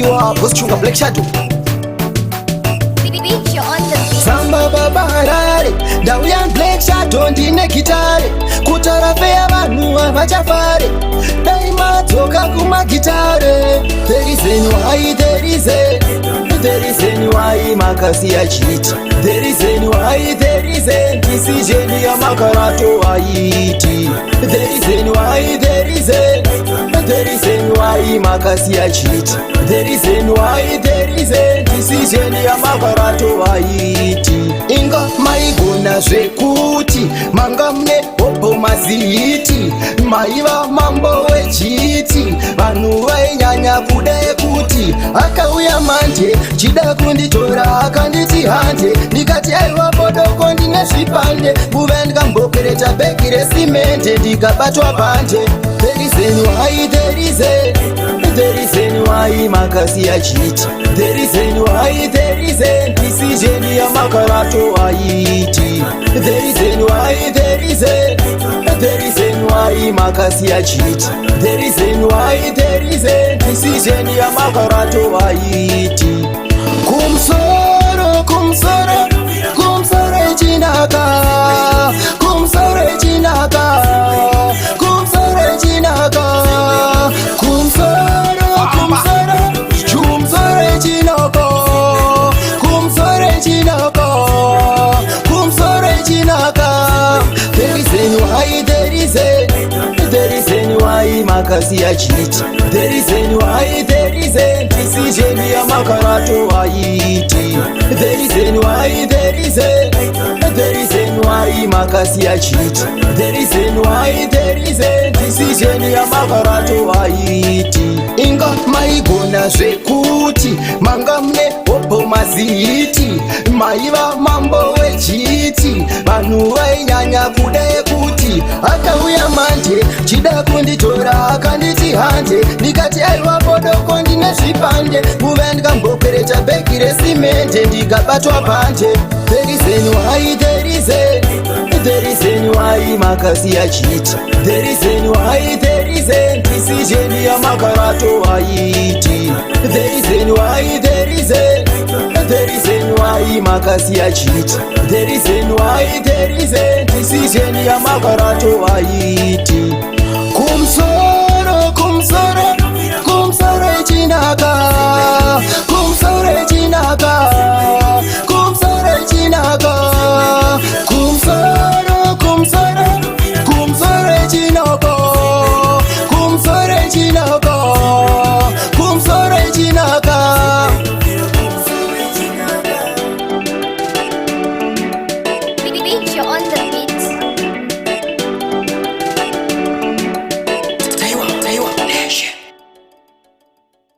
aiwa posichunga Black Shadow Beach on the beat. Samba baba harare ndauya Black Shadow ndine gitare kutarafeya vanhu vachafare dai madzoka kumagitare. There is any why, there is any why makasiya chiti. There is any why, there is a decision yamakarato aiti. There is any why, there is any why makasiya chiti. There is any why, there is a decision yamakarato aiti. Inga maigona zvekuti manga mune hopo mazihiti maiva mambo wechiti vanhu vainyanya kuda kuti akauya manje chida kunditora akanditi hande ndikati aiwa podoko ndine zvipande kuve ndikambokereta bhegi resimende ndikabatwa panje. There is any why, there is any why makasiya chiti. There is any why, there is a decision yamakarato aiti. There is any why, there is any why makasiya chiti. There is any why, there is a decision yamakarato aiti. Kumsoro echinaka kumsoro echinaka kumsoro echinaka kumsoro echinaka kumsoro echinaka kumsoro echinaka. There is any why, there is any why makasiya chiti. There is any why, there is a decision yamakarato aiti. There is any why, there is any why makasiya chiti. There is any why, there is a decision yamakarato aiti. Inga maigona zvekuti manga mune hopo mazihiti maiva mambo wechiti vanhu vainyanya kuda kuti akauya manje chida kunditora akanditi hande ndikati aiwa podoko ndine zvipande kuve ndikambokereta bhegi resimende ndikabatwa panje. There is any why, there is any why makasiya chiti. There is any why, there is a decision yamakarato aiti. There is any why, there is any why makasiya chiti. There is any why, there is a decision yamakarato aiti. Kumso